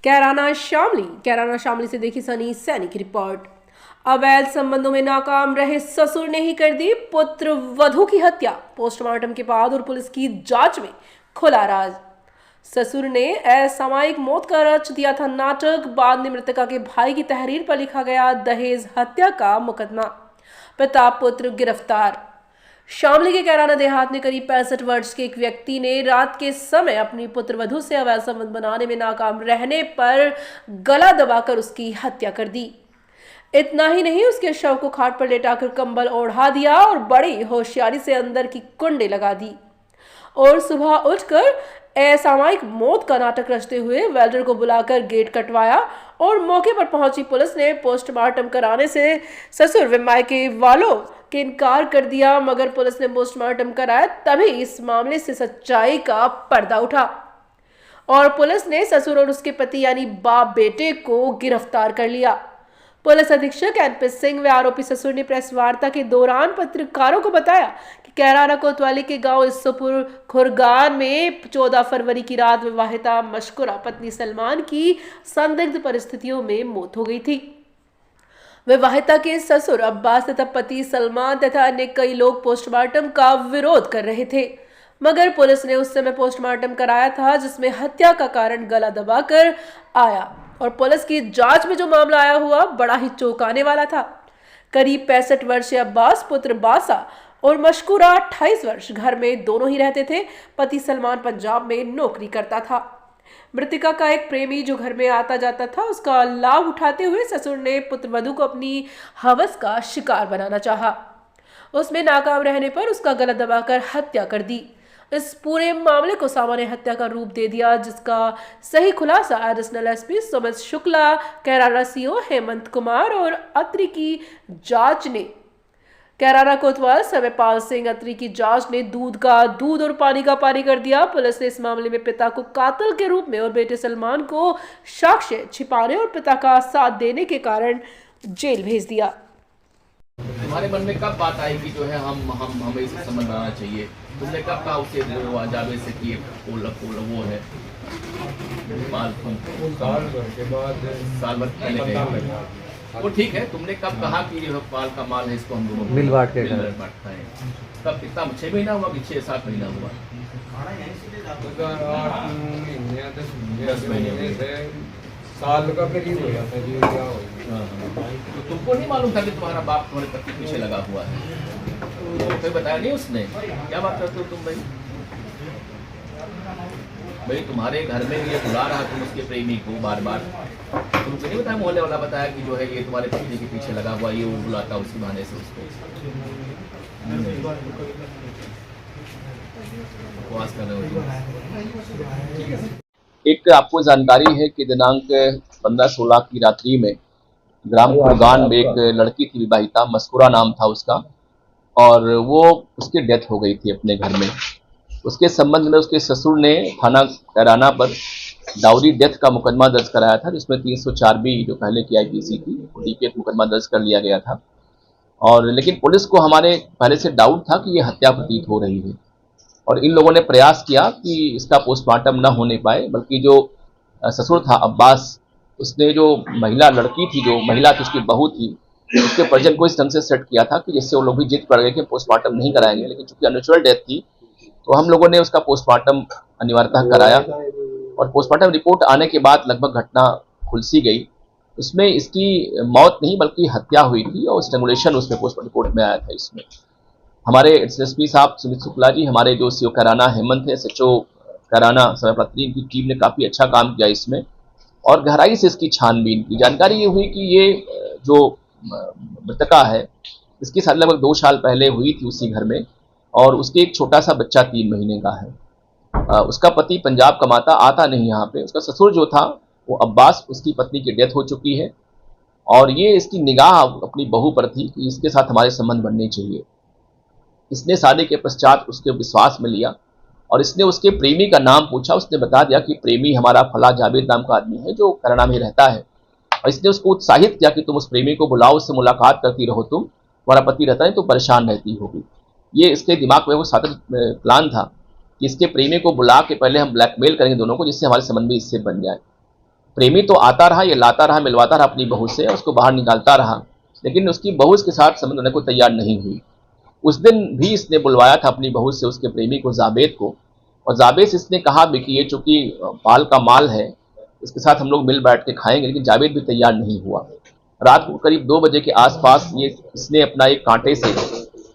कैराना शामली से देखी सनी सैनी की रिपोर्ट। अवैध संबंधों में नाकाम रहे ससुर ने ही कर दी पुत्र वधू की हत्या। पोस्टमार्टम के बाद और पुलिस की जांच में खुला राज। ससुर ने असामयिक मौत का रच दिया था नाटक। बाद में मृतका के भाई की तहरीर पर लिखा गया दहेज हत्या का मुकदमा। पिता पुत्र गिरफ्तार। शामली के कैराना देहात में करीब 65 वर्ष के एक व्यक्ति ने रात के समय अपनी पुत्र वधू से अवैध संबंध बनाने में नाकाम रहने पर गला दबाकर उसकी हत्या कर दी। इतना ही नहीं, उसके शव को खाट पर लेटाकर कंबल ओढ़ा दिया और बड़ी होशियारी से अंदर की कुंडी लगा दी और सुबह उठकर असामयिक मौत का नाटक रचते हुए वेल्डर को बुलाकर गेट कटवाया। और मौके पर पहुंची पुलिस ने पोस्टमार्टम कराने से ससुर व मायके वालों के इनकार कर दिया, मगर पुलिस ने पोस्टमार्टम कराया तभी इस मामले से सच्चाई का पर्दा उठा और पुलिस ने ससुर और उसके पति यानी बाप बेटे को गिरफ्तार कर लिया। पुलिस अधीक्षक एनपी सिंह व आरोपी ससुर ने प्रेस वार्ता के दौरान पत्रकारों को बताया कि कैराना कोतवाली के गांव इस्सोपुर खुरगान में 14 फरवरी की रात विवाहिता मशकुरा पत्नी सलमान की संदिग्ध परिस्थितियों में मौत हो गई थी। विवाहिता के ससुर अब्बास तथा पति सलमान तथा अन्य कई लोग पोस्टमार्टम का विरोध कर रहे थे, मगर पुलिस ने उस समय पोस्टमार्टम कराया था जिसमें हत्या का कारण गला दबाकर आया और पुलिस की जांच में जो मामला आया हुआ बड़ा ही चौंकाने वाला था। करीब 65 वर्षीय अब्बास पुत्र बासा और मशकुरा 28 वर्ष घर में दोनों ही रहते थे। पति सलमान पंजाब में नौकरी करता था। मृतका का एक प्रेमी जो घर में आता जाता था, उसका लाभ उठाते हुए ससुर ने पुत्र वधू को अपनी हवस का शिकार बनाना चाहा। उसमें नाकाम रहने पर उसका गला दबाकर हत्या कर दी। इस पूरे मामले को सामान्य हत्या का रूप दे दिया, जिसका सही खुलासा additional SP Sumit Shukla, Kairana CO Hemant Kumar और अत्रि की जांच ने कैराना कोतवाल समयपाल सिंह अत्रि की जांच ने दूध का दूध और पानी का पानी कर दिया। पुलिस ने इस मामले में पिता को कातिल के रूप में और बेटे सलमान को साक्ष्य छिपाने और पिता का साथ देने के कारण जेल भेज दिया। तुम्हारे मन में कब बात आई कि जो है हमें इसे समझ बनाना चाहिए? तुमने कब कहा उसे जावे से कि वो है साल भर पहले गए वो ठीक है। तुमने कब कहा कि ये पाल का माल है, इसको हम दोनों मिल बांट के बांटता है? कब कितना 6 महीना हुआ कि 6-7 महीना हुआ? 10 महीने साल का करीब हो जाता है जी। क्या हो तो तुमको नहीं मालूम था कि तुम्हारा बाप तुम्हारे पति पीछे लगा हुआ है? तो कोई बताया नहीं उसने? क्या बात करते हो तुम भाई तुम्हारे घर में ये बुला रहा तुम उसके प्रेमी को बार बार, तुमको नहीं बताया? मोहल्ले वाला बताया कि जो है ये तुम्हारे पति के पीछे लगा हुआ, ये वो बुलाता उसी बहाने से उसको। एक आपको जानकारी है कि दिनांक 15-16 की रात्रि में ग्राम खुरगान में एक लड़की थी विवाहिता, मशकुरा नाम था उसका, और वो उसकी डेथ हो गई थी अपने घर में। उसके संबंध में उसके ससुर ने थाना कैराना पर डाउरी डेथ का मुकदमा दर्ज कराया था, जिसमें 304B जो पहले की आईपीसी थी डीपीएफ मुकदमा दर्ज कर लिया गया था। और लेकिन पुलिस को हमारे पहले से डाउट था कि यह हत्या प्रतीत हो रही है और इन लोगों ने प्रयास किया कि इसका पोस्टमार्टम न होने पाए, बल्कि जो ससुर था अब्बास, उसने जो महिला लड़की थी, जो महिला थी उसकी बहू थी, उसके परिजन को इस ढंग से सेट किया था कि जिससे वो लोग भी जिद पड़ गए कि पोस्टमार्टम नहीं कराएंगे। लेकिन चूंकि अननेचुरल डेथ थी तो हम लोगों ने उसका पोस्टमार्टम अनिवार्यतः कराया और पोस्टमार्टम रिपोर्ट आने के बाद लगभग घटना खुलसी गई। उसमें इसकी मौत नहीं बल्कि हत्या हुई थी और स्ट्रैंगुलेशन उसमें पोस्टमार्टम रिपोर्ट में आया था। इसमें हमारे एसएसपी साहब सुमित शुक्ला जी, हमारे जो सीओ कैराना हेमंत है, एसएचओ कैराना समयपाल की टीम ने काफ़ी अच्छा काम किया इसमें और गहराई से इसकी छानबीन की। जानकारी ये हुई कि ये जो मृतका है इसकी शादी लगभग 2 साल पहले हुई थी उसी घर में और उसके एक छोटा सा बच्चा 3 महीने का है। उसका पति पंजाब कमाता, आता नहीं यहाँ पे। उसका ससुर जो था वो अब्बास, उसकी पत्नी की डेथ हो चुकी है और ये इसकी निगाह अपनी बहू पर थी कि इसके साथ हमारे संबंध बनने चाहिए। इसने शादी के पश्चात उसके विश्वास में लिया और इसने उसके प्रेमी का नाम पूछा। उसने बता दिया कि प्रेमी हमारा फला जावेद नाम का आदमी है जो कैराना में रहता है, और इसने उसको उत्साहित किया कि तुम उस प्रेमी को बुलाओ, उससे मुलाकात करती रहो, तुम्हारा पति रहता है तो परेशान रहती होगी। ये इसके दिमाग में वो सातत प्लान था कि इसके प्रेमी को बुला के पहले हम ब्लैकमेल करेंगे दोनों को, जिससे हमारे संबंध में इससे बन जाए। प्रेमी तो आता रहा, ये लाता रहा, मिलवाता रहा अपनी बहू से, उसको बाहर निकालता रहा, लेकिन उसकी बहू उसके साथ संबंध होने को तैयार नहीं हुई। उस दिन भी इसने बुलवाया था अपनी बहू से उसके प्रेमी को, जावेद को, और जावेद से इसने कहा भी कि ये चूंकि पाल का माल है, इसके साथ हम लोग मिल बैठ के खाएंगे, लेकिन जावेद भी तैयार नहीं हुआ। रात को करीब 2 बजे के आसपास इसने अपना एक कांटे से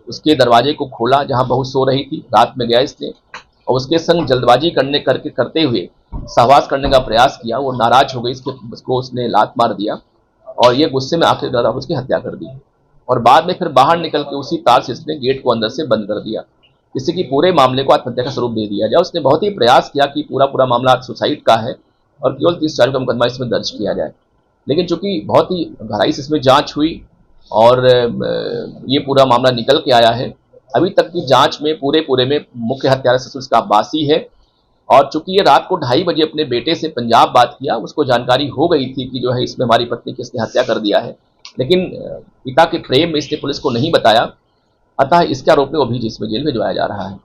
उसके दरवाजे को खोला जहां बहू सो रही थी। रात में गया इसने और उसके संग जल्दबाजी करते हुए सहवास करने का प्रयास किया। वो नाराज हो गई, उसको उसने लात मार दिया और ये गुस्से में आखिरकार उसकी हत्या कर दी। और बाद में फिर बाहर निकल के उसी तार से इसने गेट को अंदर से बंद कर दिया, जिससे कि पूरे मामले को आत्महत्या का स्वरूप दे दिया जाए। उसने बहुत ही प्रयास किया कि पूरा मामला सुसाइड का है और केवल 30/4 का मुकदमा इसमें दर्ज किया जाए, लेकिन चूंकि बहुत ही गहराई से इसमें जांच हुई और ये पूरा मामला निकल के आया है। अभी तक की जांच में पूरे में मुख्य हत्यारा ससुर इसका अब्बासी है। और चूंकि ये रात को 2:30 बजे अपने बेटे से पंजाब बात किया, उसको जानकारी हो गई थी कि जो है इसमें हमारी पत्नी की इसने हत्या कर दिया है, लेकिन पिता के प्रेम में इसने पुलिस को नहीं बताया, अतः इसके आरोप में वो भी जेल भिजवाया जा रहा है।